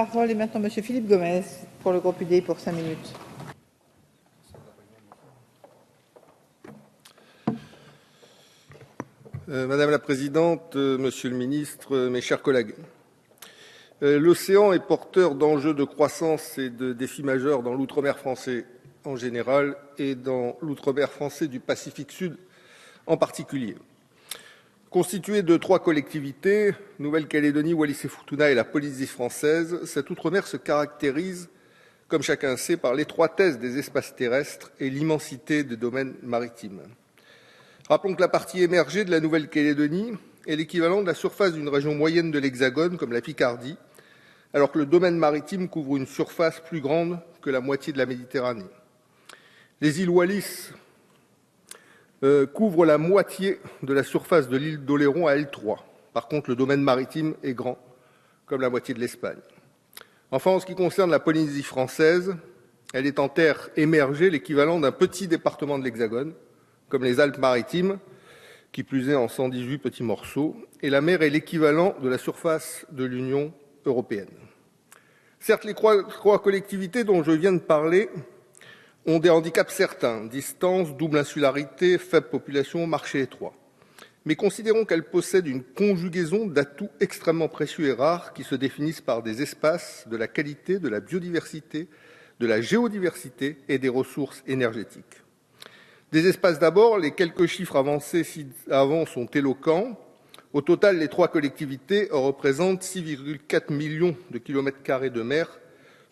parole est maintenant Monsieur Philippe Gomez pour le groupe UDI pour 5 minutes. Madame la Présidente, Monsieur le Ministre, mes chers collègues. L'océan est porteur d'enjeux de croissance et de défis majeurs dans l'outre-mer français en général et dans l'outre-mer français du Pacifique Sud en particulier. Constitué de 3 collectivités, Nouvelle-Calédonie, Wallis-et-Futuna et la Polynésie française, cet outre-mer se caractérise, comme chacun sait, par l'étroitesse des espaces terrestres et l'immensité des domaines maritimes. Rappelons que la partie émergée de la Nouvelle-Calédonie est l'équivalent de la surface d'une région moyenne de l'Hexagone, comme la Picardie, alors que le domaine maritime couvre une surface plus grande que la moitié de la Méditerranée. Les îles Wallis couvrent la moitié de la surface de l'île d'Oléron à L3. Par contre, le domaine maritime est grand, comme la moitié de l'Espagne. Enfin, en ce qui concerne la Polynésie française, elle est en terre émergée l'équivalent d'un petit département de l'Hexagone, comme les Alpes-Maritimes, qui plus est en 118 petits morceaux, et la mer est l'équivalent de la surface de l'Union européenne. Certes, les 3 collectivités dont je viens de parler ont des handicaps certains, distance, double insularité, faible population, marché étroit. Mais considérons qu'elles possèdent une conjugaison d'atouts extrêmement précieux et rares qui se définissent par des espaces, de la qualité, de la biodiversité, de la géodiversité et des ressources énergétiques. Des espaces d'abord, les quelques chiffres avancés ci-avant sont éloquents. Au total, les 3 collectivités représentent 6,4 millions de kilomètres carrés de mer,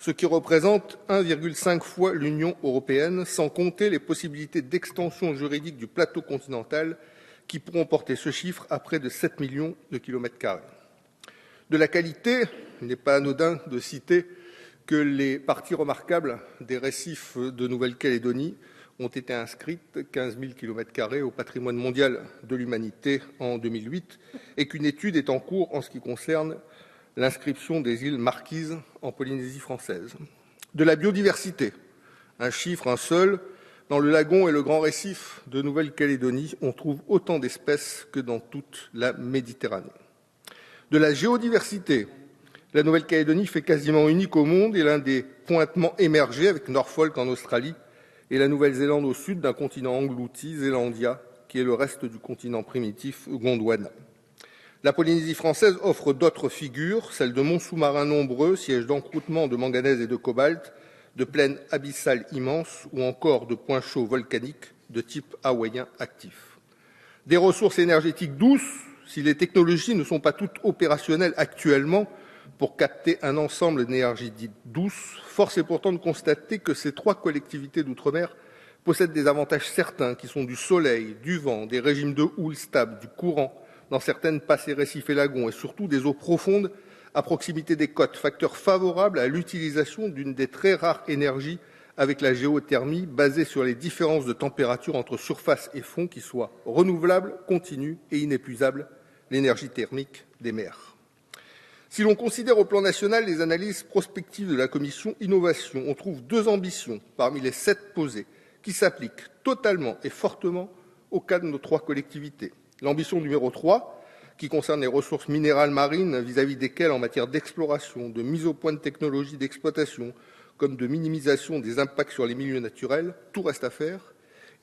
ce qui représente 1,5 fois l'Union européenne, sans compter les possibilités d'extension juridique du plateau continental qui pourront porter ce chiffre à près de 7 millions de kilomètres carrés. De la qualité, il n'est pas anodin de citer que les parties remarquables des récifs de Nouvelle-Calédonie ont été inscrites 15 000 km² au patrimoine mondial de l'humanité en 2008 et qu'une étude est en cours en ce qui concerne l'inscription des îles Marquises en Polynésie française. De la biodiversité, un chiffre, un seul, dans le lagon et le grand récif de Nouvelle-Calédonie, on trouve autant d'espèces que dans toute la Méditerranée. De la géodiversité, la Nouvelle-Calédonie fait quasiment unique au monde et l'un des pointements émergés avec Norfolk en Australie et la Nouvelle-Zélande au sud d'un continent englouti, Zélandia, qui est le reste du continent primitif Gondwana. La Polynésie française offre d'autres figures, celles de monts sous-marins nombreux, sièges d'encroûtement de manganèse et de cobalt, de plaines abyssales immenses ou encore de points chauds volcaniques de type hawaïen actif. Des ressources énergétiques douces, si les technologies ne sont pas toutes opérationnelles actuellement pour capter un ensemble d'énergie dite douce, force est pourtant de constater que ces 3 collectivités d'outre-mer possèdent des avantages certains qui sont du soleil, du vent, des régimes de houle stables, du courant, dans certaines passées récifs et lagons, et surtout des eaux profondes à proximité des côtes, facteur favorable à l'utilisation d'une des très rares énergies avec la géothermie, basée sur les différences de température entre surface et fond qui soient renouvelables, continues et inépuisables, l'énergie thermique des mers. Si l'on considère au plan national les analyses prospectives de la commission Innovation, on trouve 2 ambitions parmi les 7 posées qui s'appliquent totalement et fortement au cas de nos 3 collectivités. L'ambition numéro 3, qui concerne les ressources minérales marines vis-à-vis desquelles, en matière d'exploration, de mise au point de technologies d'exploitation, comme de minimisation des impacts sur les milieux naturels, tout reste à faire.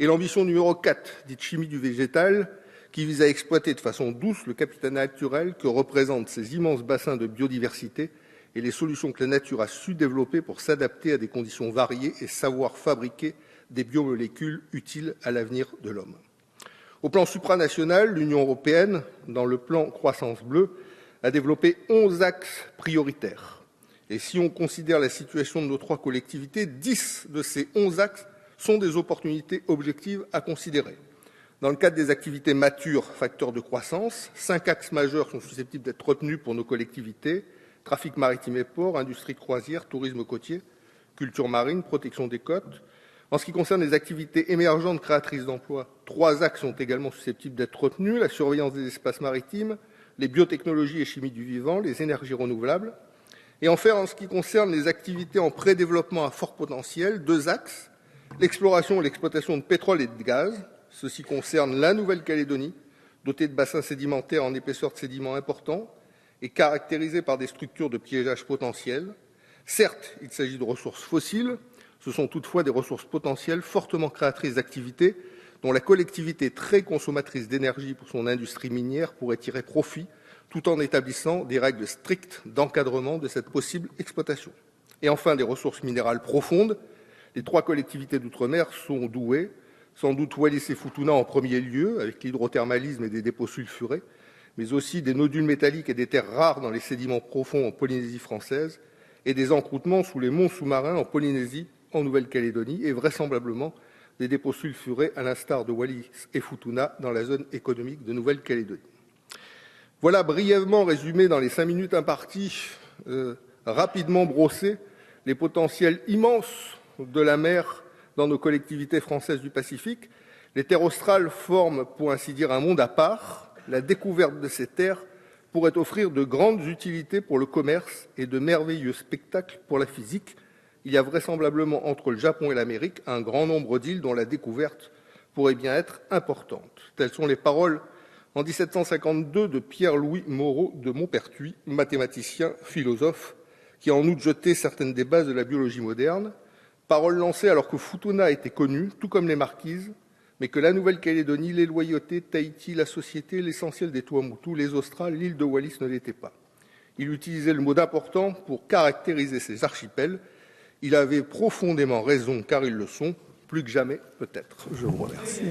Et l'ambition numéro 4, dite chimie du végétal, qui vise à exploiter de façon douce le capital naturel que représentent ces immenses bassins de biodiversité et les solutions que la nature a su développer pour s'adapter à des conditions variées et savoir fabriquer des biomolécules utiles à l'avenir de l'homme. Au plan supranational, l'Union européenne, dans le plan Croissance bleue, a développé 11 axes prioritaires. Et si on considère la situation de nos 3 collectivités, 10 de ces 11 axes sont des opportunités objectives à considérer. Dans le cadre des activités matures, facteurs de croissance, 5 axes majeurs sont susceptibles d'être retenus pour nos collectivités: trafic maritime et port, industrie de croisière, tourisme côtier, culture marine, protection des côtes. En ce qui concerne les activités émergentes créatrices d'emplois, 3 axes sont également susceptibles d'être retenus: la surveillance des espaces maritimes, les biotechnologies et chimie du vivant, les énergies renouvelables. Et enfin, en ce qui concerne les activités en pré-développement à fort potentiel, 2 axes: l'exploration et l'exploitation de pétrole et de gaz. Ceci concerne la Nouvelle-Calédonie, dotée de bassins sédimentaires en épaisseur de sédiments importants, est caractérisée par des structures de piégeage potentielles. Certes, il s'agit de ressources fossiles, ce sont toutefois des ressources potentielles fortement créatrices d'activités dont la collectivité très consommatrice d'énergie pour son industrie minière pourrait tirer profit, tout en établissant des règles strictes d'encadrement de cette possible exploitation. Et enfin, des ressources minérales profondes. Les 3 collectivités d'outre-mer sont douées, sans doute Wallis et Futuna en premier lieu, avec l'hydrothermalisme et des dépôts sulfurés, mais aussi des nodules métalliques et des terres rares dans les sédiments profonds en Polynésie française, et des encroûtements sous les monts sous-marins en Polynésie, en Nouvelle-Calédonie, et vraisemblablement des dépôts sulfurés à l'instar de Wallis et Futuna dans la zone économique de Nouvelle-Calédonie. Voilà brièvement résumé dans les 5 minutes imparties, rapidement brossé, les potentiels immenses de la mer dans nos collectivités françaises du Pacifique. Les terres australes forment, pour ainsi dire, un monde à part. La découverte de ces terres pourrait offrir de grandes utilités pour le commerce et de merveilleux spectacles pour la physique. Il y a vraisemblablement entre le Japon et l'Amérique un grand nombre d'îles dont la découverte pourrait bien être importante. Telles sont les paroles en 1752 de Pierre-Louis Moreau de Maupertuis, mathématicien, philosophe, qui a en outre jeté certaines des bases de la biologie moderne. Paroles lancées alors que Futuna était connue, tout comme les Marquises, mais que la Nouvelle-Calédonie, les Loyautés, Tahiti, la Société, l'essentiel des Tuamotu, les Australes, l'île de Wallis ne l'étaient pas. Il utilisait le mot d'important pour caractériser ces archipels. Il avait profondément raison, car ils le sont, plus que jamais peut-être. Je vous remercie.